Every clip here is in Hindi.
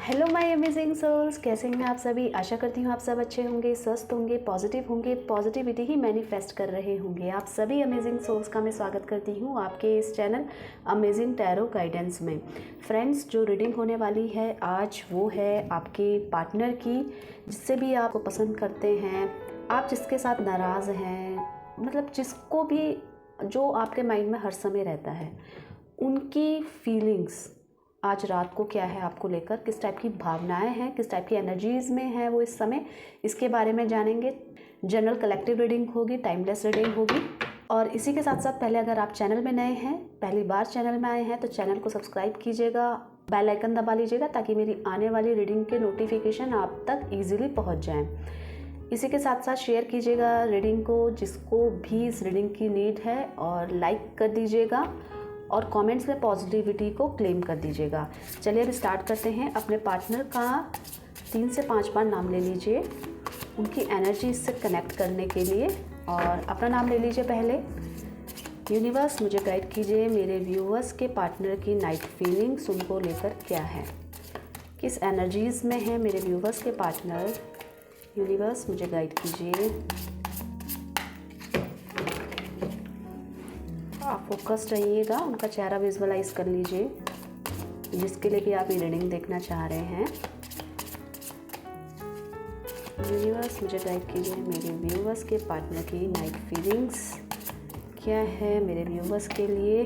हेलो माय अमेजिंग सोल्स, कैसे हैं आप सभी। आशा करती हूँ आप सब अच्छे होंगे, स्वस्थ होंगे, पॉजिटिव होंगे, पॉजिटिविटी ही मैनिफेस्ट कर रहे होंगे। आप सभी अमेजिंग सोल्स का मैं स्वागत करती हूँ आपके इस चैनल अमेजिंग टैरो गाइडेंस में। फ्रेंड्स, जो रीडिंग होने वाली है आज वो है आपके पार्टनर की, जिससे भी आपको पसंद करते हैं, आप जिसके साथ नाराज़ हैं, मतलब जिसको भी जो आपके माइंड में हर समय रहता है, उनकी फीलिंग्स आज रात को क्या है आपको लेकर, किस टाइप की भावनाएं हैं, किस टाइप की एनर्जीज़ में है वो इस समय, इसके बारे में जानेंगे। जनरल कलेक्टिव रीडिंग होगी, टाइमलेस रीडिंग होगी। और इसी के साथ साथ पहले अगर आप चैनल में नए हैं, पहली बार चैनल में आए हैं, तो चैनल को सब्सक्राइब कीजिएगा, बेल आइकन दबा लीजिएगा ताकि मेरी आने वाली रीडिंग के नोटिफिकेशन आप तक ईजिली पहुँच जाएँ। इसी के साथ साथ शेयर कीजिएगा रीडिंग को जिसको भी इस रीडिंग की नीड है, और लाइक कर दीजिएगा और कमेंट्स में पॉजिटिविटी को क्लेम कर दीजिएगा। चलिए अब स्टार्ट करते हैं। अपने पार्टनर का 3 से 5 बार नाम ले लीजिए उनकी एनर्जी से कनेक्ट करने के लिए, और अपना नाम ले लीजिए पहले। यूनिवर्स मुझे गाइड कीजिए, मेरे व्यूअर्स के पार्टनर की नाइट फीलिंग्स उनको लेकर क्या है, किस एनर्जीज़ में है मेरे व्यूअर्स के पार्टनर। यूनिवर्स मुझे गाइड कीजिए। आप फोकस्ड रहिएगा, उनका चेहरा विजुअलाइज कर लीजिए जिसके लिए भी आप ये रीडिंग देखना चाह रहे हैं। यूनिवर्स मुझे गाइड कीजिए, मेरे व्यूवर्स के पार्टनर की नाइट फीलिंग्स क्या है मेरे व्यूवर्स के लिए।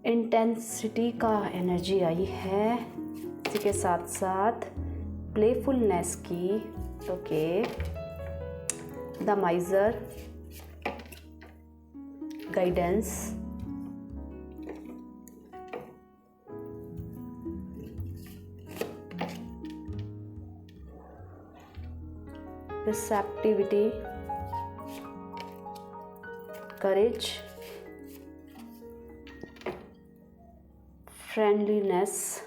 इंटेंसिटी का एनर्जी आई है, इसी के साथ साथ प्लेफुलनेस की, okay, the माइजर, guidance, receptivity, courage, friendliness.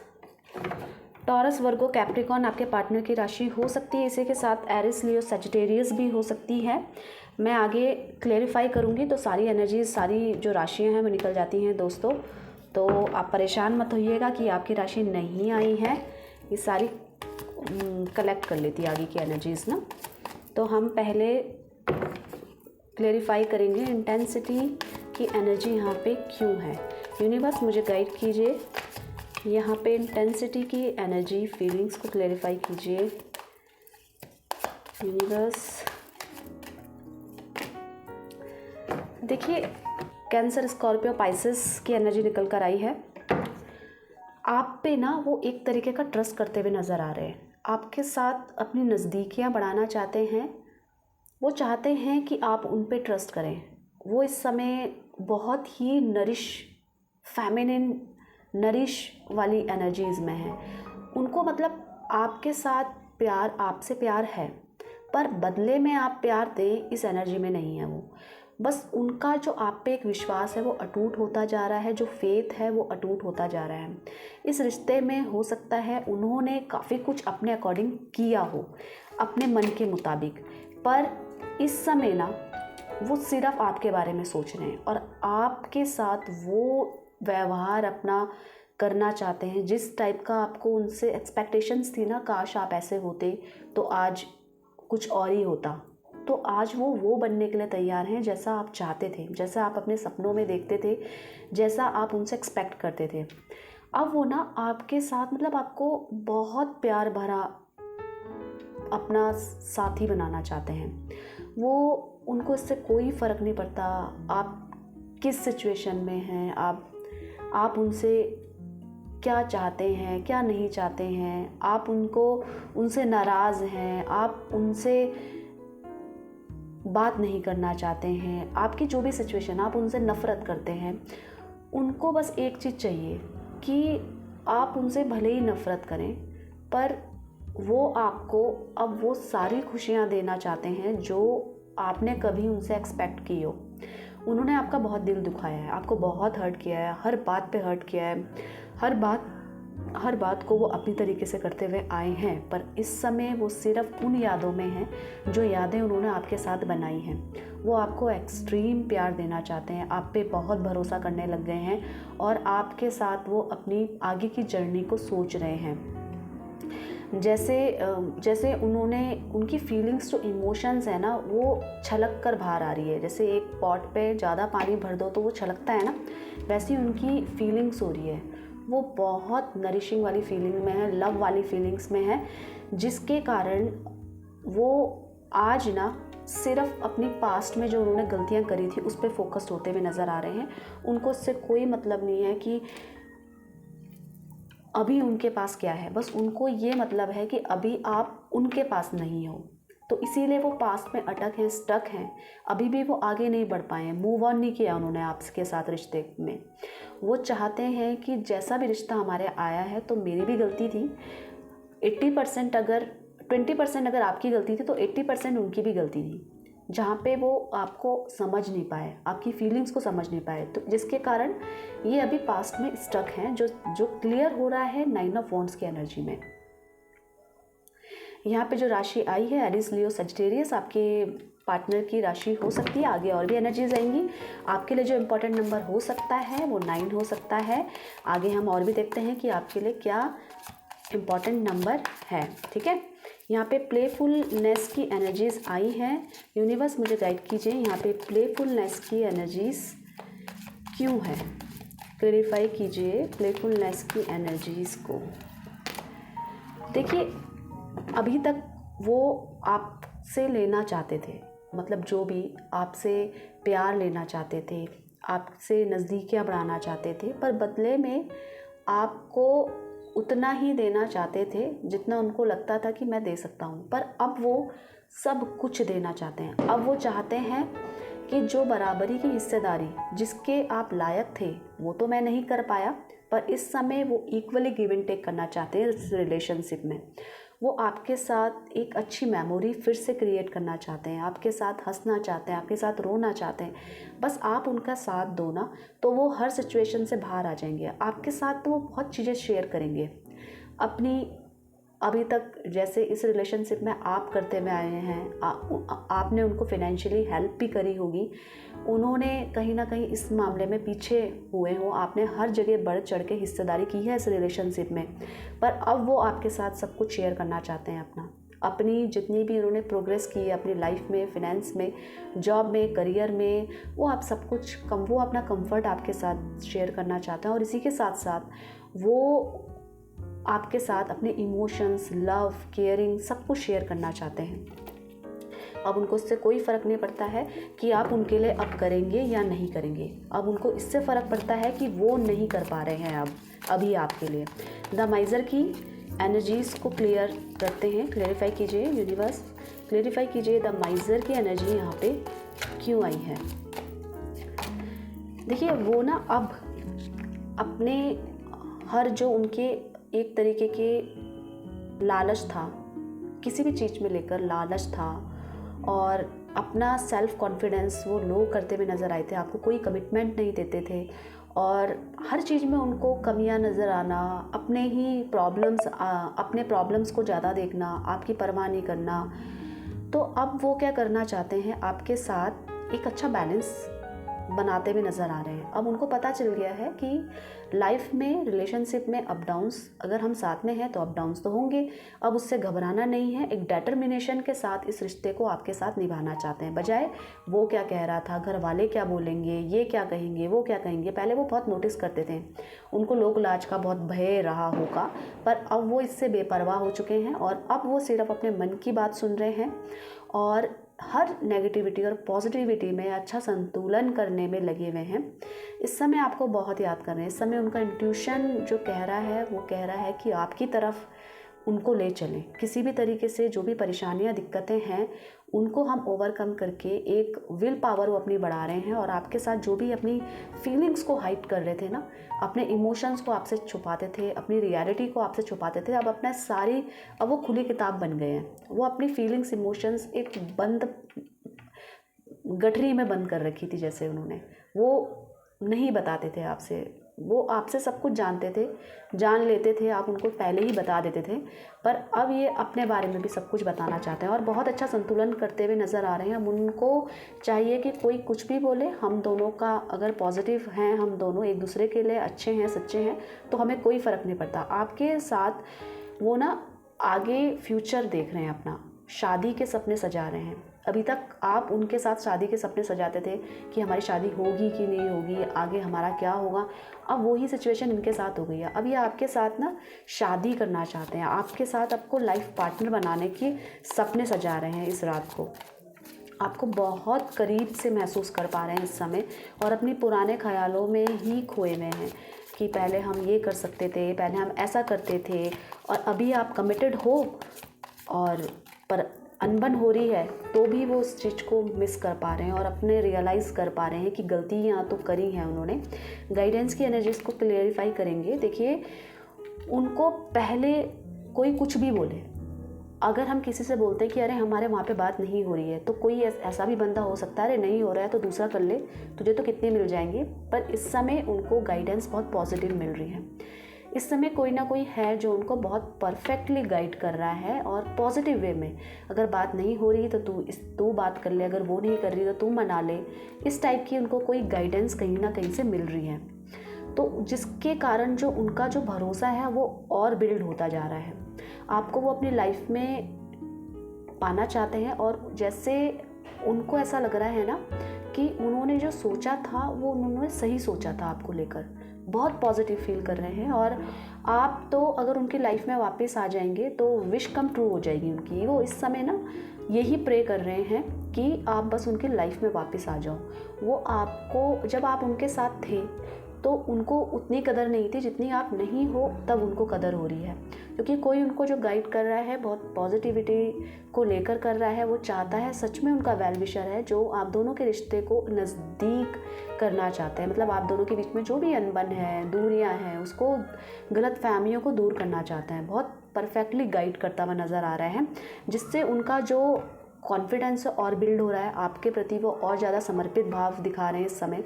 Taurus, Virgo, Capricorn आपके पार्टनर की राशि हो सकती है। इसी के साथ एरिस, लियो, सजिटेरियस भी हो सकती है। मैं आगे क्लेरिफाई करूँगी तो सारी एनर्जीज, सारी जो राशियाँ हैं वो निकल जाती हैं दोस्तों, तो आप परेशान मत होइएगा कि आपकी राशि नहीं आई है। ये सारी कलेक्ट कर लेती है आगे की एनर्जीज़ ना। तो हम पहले क्लेरिफाई करेंगे इंटेंसिटी की एनर्जी यहाँ पे क्यों है। यूनिवर्स मुझे गाइड कीजिए, यहाँ पे इंटेंसिटी की एनर्जी फीलिंग्स को क्लेरिफाई कीजिए। यूनिवर्स देखिए, कैंसर, स्कॉर्पियो, पाइसेस की एनर्जी निकल कर आई है। आप पे ना वो एक तरीके का ट्रस्ट करते हुए नज़र आ रहे हैं, आपके साथ अपनी नज़दीकियाँ बढ़ाना चाहते हैं। वो चाहते हैं कि आप उन पे ट्रस्ट करें। वो इस समय बहुत ही फेमिनिन नरिश वाली एनर्जीज़ में है। उनको मतलब आपके साथ प्यार, आपसे प्यार है, पर बदले में आप प्यार दें इस एनर्जी में नहीं है वो। बस उनका जो आप पे एक विश्वास है वो अटूट होता जा रहा है, जो फेथ है वो अटूट होता जा रहा है। इस रिश्ते में हो सकता है उन्होंने काफ़ी कुछ अपने अकॉर्डिंग किया हो, अपने मन के मुताबिक, पर इस समय ना वो सिर्फ आपके बारे में सोच रहे हैं और आपके साथ वो व्यवहार अपना करना चाहते हैं जिस टाइप का आपको उनसे एक्सपेक्टेशंस थी ना, काश आप ऐसे होते तो आज कुछ और ही होता। तो आज वो बनने के लिए तैयार हैं जैसा आप चाहते थे, जैसा आप अपने सपनों में देखते थे, जैसा आप उनसे एक्सपेक्ट करते थे। अब वो ना आपके साथ मतलब आपको बहुत प्यार भरा अपना साथी बनाना चाहते हैं। वो उनको इससे कोई फ़र्क नहीं पड़ता आप किस सिचुएशन में हैं, आप उनसे क्या चाहते हैं, क्या नहीं चाहते हैं, आप उनसे नाराज़ हैं, आप उनसे बात नहीं करना चाहते हैं, आपकी जो भी सिचुएशन, आप उनसे नफ़रत करते हैं। उनको बस एक चीज़ चाहिए कि आप उनसे भले ही नफ़रत करें, पर वो आपको अब वो सारी खुशियाँ देना चाहते हैं जो आपने कभी उनसे एक्सपेक्ट की हो। उन्होंने आपका बहुत दिल दुखाया है, आपको बहुत हर्ट किया है, हर बात पे हर्ट किया है, हर बात को वो अपनी तरीके से करते हुए आए हैं, पर इस समय वो सिर्फ उन यादों में हैं जो यादें उन्होंने आपके साथ बनाई हैं। वो आपको एक्सट्रीम प्यार देना चाहते हैं, आप पे बहुत भरोसा करने लग गए हैं और आपके साथ वो अपनी आगे की जर्नी को सोच रहे हैं। जैसे उन्होंने उनकी फीलिंग्स जो इमोशंस है ना वो छलक कर बाहर आ रही है। जैसे एक पॉट पे ज़्यादा पानी भर दो तो वो छलकता है ना, वैसी उनकी फीलिंग्स हो रही है। वो बहुत नरिशिंग वाली फीलिंग में है, लव वाली फीलिंग्स में है, जिसके कारण वो आज ना सिर्फ अपनी पास्ट में जो उन्होंने गलतियां करी थी उस पर फोकस्ड होते हुए नज़र आ रहे हैं। उनको इससे कोई मतलब नहीं है कि अभी उनके पास क्या है, बस उनको ये मतलब है कि अभी आप उनके पास नहीं हो। तो इसीलिए वो पास्ट में अटक हैं, स्टक हैं, अभी भी वो आगे नहीं बढ़ पाए हैं, मूव ऑन नहीं किया उन्होंने आपके साथ रिश्ते में। वो चाहते हैं कि जैसा भी रिश्ता हमारे आया है तो मेरी भी गलती थी, 80% अगर 20% अगर आपकी गलती थी तो 80% उनकी भी गलती थी, जहाँ पे वो आपको समझ नहीं पाए, आपकी फीलिंग्स को समझ नहीं पाए, तो जिसके कारण ये अभी पास्ट में स्टक हैं, जो क्लियर हो रहा है 9 ऑफ वॉन्ड्स की एनर्जी में। यहाँ पे जो राशि आई है एरिस, लियो, सजिटेरियस, आपके पार्टनर की राशि हो सकती है। आगे और भी एनर्जीज आएंगी। आपके लिए जो इम्पोर्टेंट नंबर हो सकता है वो 9 हो सकता है। आगे हम और भी देखते हैं कि आपके लिए क्या इम्पॉर्टेंट नंबर है। ठीक है, यहाँ पे प्लेफुलनेस की एनर्जीज आई हैं। यूनिवर्स मुझे गाइड कीजिए, यहाँ पे प्लेफुलनेस की एनर्जीज क्यों है, क्लैरिफाई कीजिए प्लेफुलनेस की एनर्जीज को। देखिए, अभी तक वो आपसे लेना चाहते थे, मतलब जो भी आपसे प्यार लेना चाहते थे, आपसे नज़दीकियाँ बढ़ाना चाहते थे, पर बदले में आपको उतना ही देना चाहते थे जितना उनको लगता था कि मैं दे सकता हूँ। पर अब वो सब कुछ देना चाहते हैं। अब वो चाहते हैं कि जो बराबरी की हिस्सेदारी जिसके आप लायक थे वो तो मैं नहीं कर पाया, पर इस समय वो इक्वली गिव एंड टेक करना चाहते हैं इस रिलेशनशिप में। वो आपके साथ एक अच्छी मेमोरी फिर से क्रिएट करना चाहते हैं, आपके साथ हंसना चाहते हैं, आपके साथ रोना चाहते हैं। बस आप उनका साथ दो ना, तो वो हर सिचुएशन से बाहर आ जाएंगे। आपके साथ तो वो बहुत चीज़ें शेयर करेंगे अपनी। अभी तक जैसे इस रिलेशनशिप में आप करते हुए आए हैं, आपने उनको फाइनेंशियली हेल्प भी करी होगी, उन्होंने कहीं ना कहीं इस मामले में पीछे हुए हो, आपने हर जगह बढ़ चढ़ के हिस्सेदारी की है इस रिलेशनशिप में। पर अब वो आपके साथ सब कुछ शेयर करना चाहते हैं, अपनी जितनी भी उन्होंने प्रोग्रेस की है अपनी लाइफ में, फिनेंस में, जॉब में, करियर में, वो आप सब कुछ वो अपना कंफर्ट आपके साथ शेयर करना चाहते हैं। और इसी के साथ साथ वो आपके साथ अपने इमोशंस, लव, केयरिंग सब कुछ शेयर करना चाहते हैं। अब उनको इससे कोई फ़र्क नहीं पड़ता है कि आप उनके लिए अब करेंगे या नहीं करेंगे। अब उनको इससे फ़र्क पड़ता है कि वो नहीं कर पा रहे हैं अभी आपके लिए। द माइज़र की एनर्जीज़ को क्लियर करते हैं, क्लेरिफाई कीजिए यूनिवर्स, क्लेरिफाई कीजिए द माइज़र की एनर्जी यहाँ पे क्यों आई है। देखिए, वो ना अब अपने हर जो उनके एक तरीके के लालच था, किसी भी चीज़ में लेकर लालच था, और अपना सेल्फ कॉन्फिडेंस वो लो करते हुए नज़र आए थे। आपको कोई कमिटमेंट नहीं देते थे और हर चीज़ में उनको कमियां नज़र आना, अपने प्रॉब्लम्स को ज़्यादा देखना, आपकी परवाह नहीं करना। तो अब वो क्या करना चाहते हैं, आपके साथ एक अच्छा बैलेंस बनाते हुए नज़र आ रहे हैं। अब उनको पता चल गया है कि लाइफ में, रिलेशनशिप में अप डाउन्स, अगर हम साथ में हैं तो अप डाउन्स तो होंगे। अब उससे घबराना नहीं है, एक डिटर्मिनेशन के साथ इस रिश्ते को आपके साथ निभाना चाहते हैं, बजाय वो क्या कह रहा था, घर वाले क्या बोलेंगे, ये क्या कहेंगे, वो क्या कहेंगे। पहले वो बहुत नोटिस करते थे, उनको लोक लाज का बहुत भय रहा होगा, पर अब वो इससे बेपरवाह हो चुके हैं और अब वो सिर्फ अपने मन की बात सुन रहे हैं और हर नेगेटिविटी और पॉजिटिविटी में अच्छा संतुलन करने में लगे हुए हैं। इस समय आपको बहुत याद कर रहे हैं। इस समय उनका इंट्यूशन जो कह रहा है वो कह रहा है कि आपकी तरफ उनको ले चलें। किसी भी तरीके से जो भी परेशानियां, दिक्कतें हैं, उनको हम ओवरकम करके एक विल पावर वो अपनी बढ़ा रहे हैं। और आपके साथ जो भी अपनी फीलिंग्स को हाइड कर रहे थे ना, अपने इमोशंस को आपसे छुपाते थे, अपनी रियलिटी को आपसे छुपाते थे, अब वो खुली किताब बन गए हैं। वो अपनी फीलिंग्स, इमोशंस एक बंद गठरी में बंद कर रखी थी, जैसे उन्होंने, वो नहीं बताते थे आपसे। वो आपसे सब कुछ जानते थे, जान लेते थे, आप उनको पहले ही बता देते थे, पर अब ये अपने बारे में भी सब कुछ बताना चाहते हैं और बहुत अच्छा संतुलन करते हुए नज़र आ रहे हैं। अब उनको चाहिए कि कोई कुछ भी बोले, हम दोनों का अगर पॉजिटिव हैं, हम दोनों एक दूसरे के लिए अच्छे हैं, सच्चे हैं, तो हमें कोई फ़र्क नहीं पड़ता। आपके साथ वो ना आगे फ्यूचर देख रहे हैं अपना, शादी के सपने सजा रहे हैं। अभी तक आप उनके साथ शादी के सपने सजाते थे कि हमारी शादी होगी कि नहीं होगी, आगे हमारा क्या होगा। अब वही सिचुएशन इनके साथ हो गई है। अब ये आपके साथ ना शादी करना चाहते हैं, आपके साथ आपको लाइफ पार्टनर बनाने के सपने सजा रहे हैं। इस रात को आपको बहुत करीब से महसूस कर पा रहे हैं इस समय, और अपने पुराने ख्यालों में ही खोए हुए हैं कि पहले हम ये कर सकते थे, पहले हम ऐसा करते थे। और अभी आप कमिटेड हो और पर अनबन हो रही है तो भी वो उस चीज़ को मिस कर पा रहे हैं और अपने रियलाइज़ कर पा रहे हैं कि गलतियाँ तो करी हैं उन्होंने। गाइडेंस की एनर्जीज को क्लियरिफाई करेंगे। देखिए, उनको पहले कोई कुछ भी बोले, अगर हम किसी से बोलते हैं कि अरे हमारे वहाँ पे बात नहीं हो रही है, तो कोई ऐसा भी बंदा हो सकता है, अरे नहीं हो रहा है तो दूसरा कर ले, तुझे तो कितने मिल जाएंगे। पर इस समय उनको गाइडेंस बहुत पॉजिटिव मिल रही है। इस समय कोई ना कोई है जो उनको बहुत परफेक्टली गाइड कर रहा है और पॉजिटिव वे में। अगर बात नहीं हो रही तो तू बात कर ले, अगर वो नहीं कर रही तो तू मना ले। इस टाइप की उनको कोई गाइडेंस कहीं ना कहीं से मिल रही है, तो जिसके कारण जो उनका जो भरोसा है वो और बिल्ड होता जा रहा है। आपको वो अपनी लाइफ में पाना चाहते हैं, और जैसे उनको ऐसा लग रहा है ना कि उन्होंने जो सोचा था वो उन्होंने सही सोचा था आपको लेकर, बहुत पॉजिटिव फील कर रहे हैं। और आप तो अगर उनकी लाइफ में वापस आ जाएंगे तो विश कम ट्रू हो जाएगी उनकी। वो इस समय ना यही प्रे कर रहे हैं कि आप बस उनकी लाइफ में वापस आ जाओ। वो आपको, जब आप उनके साथ थे तो उनको उतनी कदर नहीं थी जितनी आप नहीं हो तब उनको कदर हो रही है, क्योंकि कोई उनको जो गाइड कर रहा है बहुत पॉजिटिविटी को लेकर कर रहा है। वो चाहता है, सच में उनका वेल विशर है जो आप दोनों के रिश्ते को नज़दीक करना चाहते हैं। मतलब आप दोनों के बीच में जो भी अनबन है, दूरियां हैं, उसको, गलत फहमियों को दूर करना चाहते हैं। बहुत परफेक्टली गाइड करता हुआ नज़र आ रहा है, जिससे उनका जो कॉन्फिडेंस और बिल्ड हो रहा है आपके प्रति, वो और ज़्यादा समर्पित भाव दिखा रहे हैं इस समय।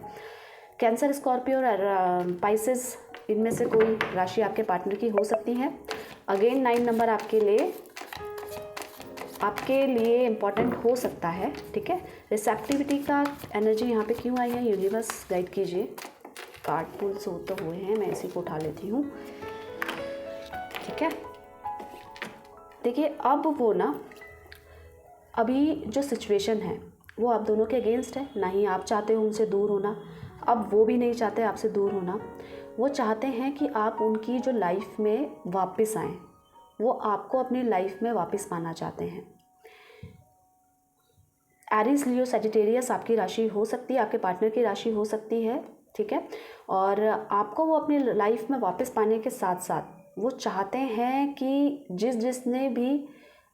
कैंसर, स्कॉर्पियो और पाइसेस, इनमें से कोई राशि आपके पार्टनर की हो सकती है। अगेन 9 नंबर आपके लिए इम्पॉर्टेंट हो सकता है। ठीक है, रिसेप्टिविटी का एनर्जी यहाँ पे क्यों आई है, यूनिवर्स गाइड कीजिए। कार्ड पुल्स हो तो हुए हैं, मैं इसी को उठा लेती हूँ। ठीक है, देखिए अब वो ना, अभी जो सिचुएशन है वो आप दोनों के अगेंस्ट है। ना ही आप चाहते हो उनसे दूर होना, अब वो भी नहीं चाहते आपसे दूर होना। वो चाहते हैं कि आप उनकी जो लाइफ में वापस आएँ, वो आपको अपनी लाइफ में वापस पाना चाहते हैं। एरीज, लियो, सजिटेरियस आपकी राशि हो सकती है, आपके पार्टनर की राशि हो सकती है। ठीक है, और आपको वो अपनी लाइफ में वापस पाने के साथ साथ वो चाहते हैं कि जिसने भी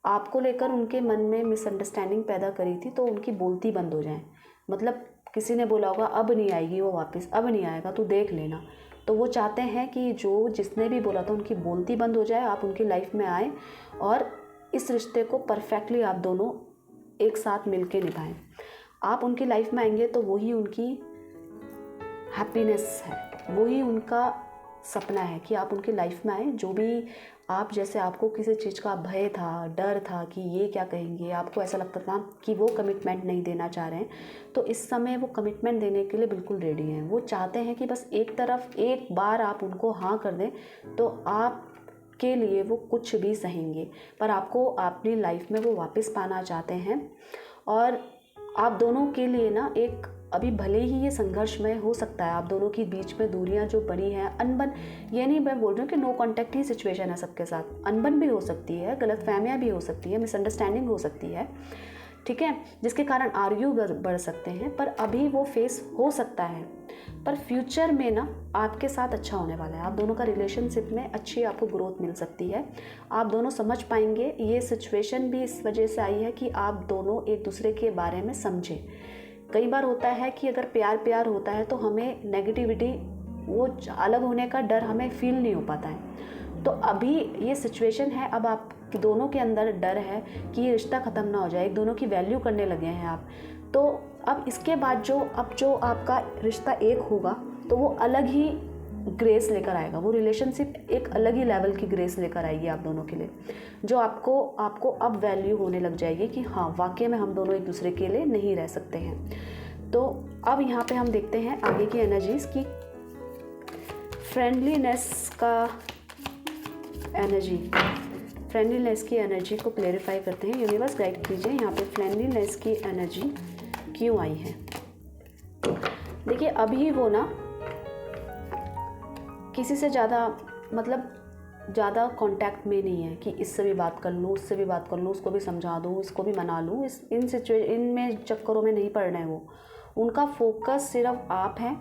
आपको लेकर उनके मन में मिसअंडरस्टैंडिंग पैदा करी थी तो उनकी बोलती बंद हो जाए। मतलब किसी ने बोला होगा अब नहीं आएगी वो वापस, अब नहीं आएगा तू देख लेना, तो वो चाहते हैं कि जिसने भी बोला था उनकी बोलती बंद हो जाए, आप उनकी लाइफ में आए और इस रिश्ते को परफेक्टली आप दोनों एक साथ मिलके निभाएं। आप उनकी लाइफ में आएंगे तो वही उनकी हैप्पीनेस है, वही उनका सपना है कि आप उनकी लाइफ में आए। जो भी आप, जैसे आपको किसी चीज़ का भय था, डर था कि ये क्या कहेंगे, आपको ऐसा लगता था कि वो कमिटमेंट नहीं देना चाह रहे हैं, तो इस समय वो कमिटमेंट देने के लिए बिल्कुल रेडी हैं। वो चाहते हैं कि बस एक बार आप उनको हाँ कर दें तो आपके लिए वो कुछ भी सहेंगे। पर आपको अपनी लाइफ में वो वापस पाना चाहते हैं। और आप दोनों के लिए ना एक, अभी भले ही ये संघर्षमय हो सकता है, आप दोनों के बीच में दूरियां जो बनी हैं, अनबन, ये नहीं मैं बोल रही हूँ कि नो कांटेक्ट ही सिचुएशन है सबके साथ, अनबन भी हो सकती है, गलतफहमियां भी हो सकती है, मिसअंडरस्टैंडिंग हो सकती है। ठीक है, जिसके कारण आर्ग्यू बढ़ सकते हैं, पर अभी वो फेस हो सकता है। पर फ्यूचर में ना आपके साथ अच्छा होने वाला है। आप दोनों का रिलेशनशिप में अच्छी आपको ग्रोथ मिल सकती है। आप दोनों समझ पाएंगे। ये सिचुएशन भी इस वजह से आई है कि आप दोनों एक दूसरे के बारे में समझें। कई बार होता है कि अगर प्यार होता है तो हमें नेगेटिविटी, वो अलग होने का डर हमें फील नहीं हो पाता है। तो अभी ये सिचुएशन है, अब आप दोनों के अंदर डर है कि ये रिश्ता ख़त्म ना हो जाए, एक दोनों की वैल्यू करने लगे हैं आप। तो अब इसके बाद जो आपका रिश्ता एक होगा तो वो अलग ही ग्रेस लेकर आएगा, वो रिलेशनशिप एक अलग ही लेवल की ग्रेस लेकर आएगी आप दोनों के लिए, जो आपको अब वैल्यू होने लग जाएगी कि हाँ वाकई में हम दोनों एक दूसरे के लिए नहीं रह सकते हैं। तो अब यहाँ पे हम देखते हैं आगे की एनर्जीज की। फ्रेंडलीनेस का एनर्जी, फ्रेंडलीनेस की एनर्जी को क्लेरिफाई करते हैं। यूनिवर्स गाइड कीजिए यहाँ पे फ्रेंडलीनेस की एनर्जी क्यों आई है। देखिए अभी वो ना किसी से ज़्यादा मतलब ज़्यादा कांटेक्ट में नहीं है कि इससे भी बात कर लूँ, उससे भी बात कर लूँ, उसको भी समझा दूँ, इसको भी मना लूँ। इनमें चक्करों में नहीं पड़ रहे हैं वो। उनका फोकस सिर्फ आप हैं।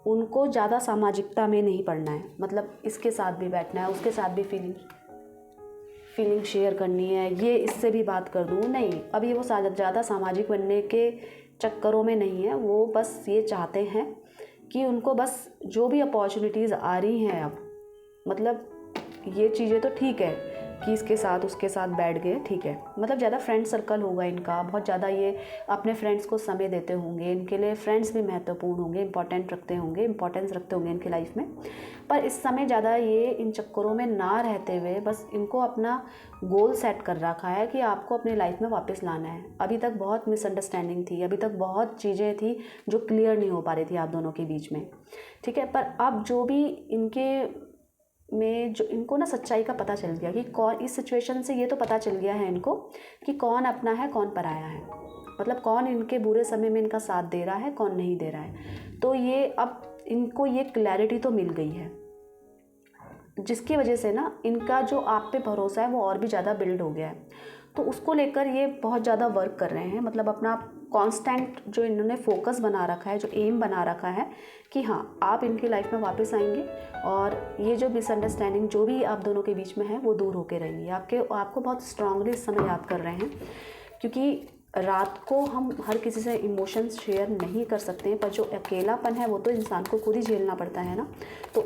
उनको ज़्यादा सामाजिकता में नहीं पड़ना है, मतलब इसके साथ भी बैठना है, उसके साथ भी फीलिंग शेयर करनी है, ये इससे भी बात कर दूँ, नहीं। अभी वो ज़्यादा सामाजिक बनने के चक्करों में नहीं है। वो बस ये चाहते हैं कि उनको बस जो भी अपॉर्चुनिटीज़ आ रही हैं अब, मतलब ये चीज़ें तो ठीक है कि इसके साथ उसके साथ बैठ गए, ठीक है, मतलब ज़्यादा फ्रेंड सर्कल होगा इनका, बहुत ज़्यादा ये अपने फ्रेंड्स को समय देते होंगे, इनके लिए फ्रेंड्स भी महत्वपूर्ण होंगे, इंपॉर्टेंस रखते होंगे इनकी लाइफ में। पर इस समय ज़्यादा ये इन चक्करों में ना रहते हुए बस इनको अपना गोल सेट कर रखा है कि आपको अपनी लाइफ में वापस लाना है। अभी तक बहुत मिसअंडरस्टैंडिंग थी, अभी तक बहुत चीज़ें थी जो क्लियर नहीं हो पा रही थी आप दोनों के बीच में, ठीक है। पर अब जो भी इनको ना सच्चाई का पता चल गया कि कौन इस सिचुएशन से, ये तो पता चल गया है इनको कि कौन अपना है कौन पराया है, मतलब कौन इनके बुरे समय में इनका साथ दे रहा है कौन नहीं दे रहा है। तो ये अब इनको ये क्लैरिटी तो मिल गई है, जिसकी वजह से ना इनका जो आप पे भरोसा है वो और भी ज़्यादा बिल्ड हो गया है। तो उसको लेकर ये बहुत ज़्यादा वर्क कर रहे हैं, मतलब अपना कांस्टेंट जो इन्होंने फोकस बना रखा है, जो एम बना रखा है कि हाँ आप इनकी लाइफ में वापस आएंगे और ये जो मिसअंडरस्टैंडिंग जो भी आप दोनों के बीच में है वो दूर होकर रहेंगी। आपको बहुत स्ट्रांगली इस समय याद कर रहे हैं, क्योंकि रात को हम हर किसी से इमोशंस शेयर नहीं कर सकते हैं, पर जो अकेलापन है वो तो इंसान को खुद ही झेलना पड़ता है ना। तो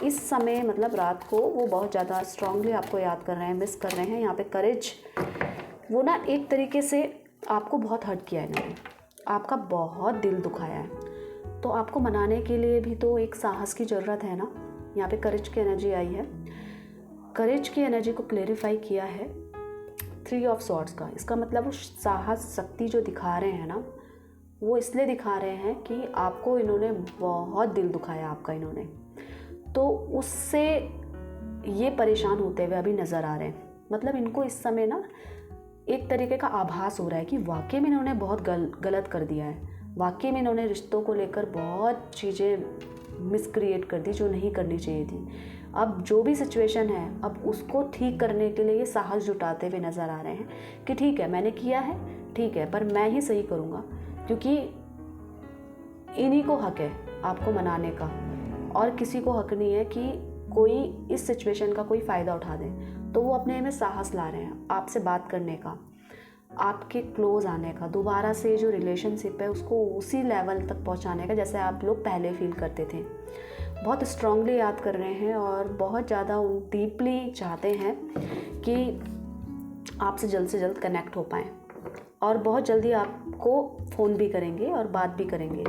इस समय मतलब रात को वो बहुत ज़्यादा स्ट्रांगली आपको याद कर रहे हैं, मिस कर रहे हैं। यहाँ पे करेज वो ना एक तरीके से आपको बहुत हर्ट किया है इन्होंने, आपका बहुत दिल दुखाया है, तो आपको मनाने के लिए भी तो एक साहस की ज़रूरत है ना। यहाँ पे करेज की एनर्जी आई है, करेज की एनर्जी को क्लेरिफाई किया है 3 ऑफ सॉर्ड्स का। इसका मतलब वो साहस शक्ति जो दिखा रहे हैं ना, वो इसलिए दिखा रहे हैं कि आपको इन्होंने बहुत दिल दुखाया आपका इन्होंने, तो उससे ये परेशान होते हुए अभी नज़र आ रहे हैं। मतलब इनको इस समय ना एक तरीके का आभास हो रहा है कि वाकई में इन्होंने बहुत गलत कर दिया है, वाकई में इन्होंने रिश्तों को लेकर बहुत चीज़ें मिसक्रिएट कर दी जो नहीं करनी चाहिए थी। अब जो भी सिचुएशन है अब उसको ठीक करने के लिए ये साहस जुटाते हुए नज़र आ रहे हैं कि ठीक है मैंने किया है, ठीक है, पर मैं ही सही करूँगा, क्योंकि इन्हीं को हक है आपको मनाने का और किसी को हक नहीं है कि कोई इस सिचुएशन का कोई फ़ायदा उठा दे। तो वो अपने में साहस ला रहे हैं आपसे बात करने का, आपके क्लोज आने का, दोबारा से जो रिलेशनशिप है उसको उसी लेवल तक पहुंचाने का जैसे आप लोग पहले फील करते थे। बहुत स्ट्रांगली याद कर रहे हैं और बहुत ज़्यादा डीपली चाहते हैं कि आपसे जल्द से जल्द कनेक्ट हो पाएँ और बहुत जल्दी आपको फ़ोन भी करेंगे और बात भी करेंगे,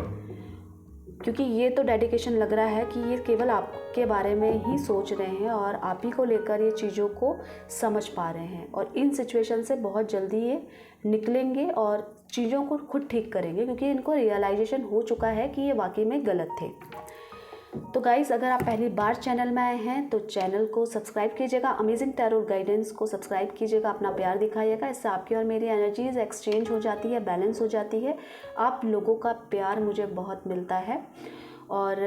क्योंकि ये तो डेडिकेशन लग रहा है कि ये केवल आपके बारे में ही सोच रहे हैं और आप ही को लेकर ये चीज़ों को समझ पा रहे हैं और इन सिचुएशन से बहुत जल्दी ये निकलेंगे और चीज़ों को खुद ठीक करेंगे, क्योंकि इनको रियलाइजेशन हो चुका है कि ये वाकई में गलत थे। तो गाइस, अगर आप पहली बार चैनल में आए हैं तो चैनल को सब्सक्राइब कीजिएगा, अमेजिंग टैरो गाइडेंस को सब्सक्राइब कीजिएगा, अपना प्यार दिखाइएगा। इससे आपकी और मेरी एनर्जीज एक्सचेंज हो जाती है, बैलेंस हो जाती है। आप लोगों का प्यार मुझे बहुत मिलता है और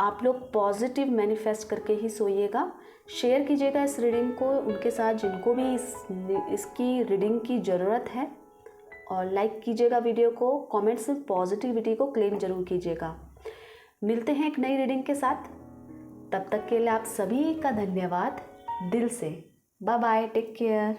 आप लोग पॉजिटिव मैनिफेस्ट करके ही सोइएगा। शेयर कीजिएगा इस रीडिंग को उनके साथ जिनको भी इसकी रीडिंग की ज़रूरत है और लाइक कीजिएगा वीडियो को, कमेंट्स में पॉजिटिविटी को क्लेम ज़रूर कीजिएगा। मिलते हैं एक नई रीडिंग के साथ, तब तक के लिए आप सभी का धन्यवाद दिल से। Bye bye, take care.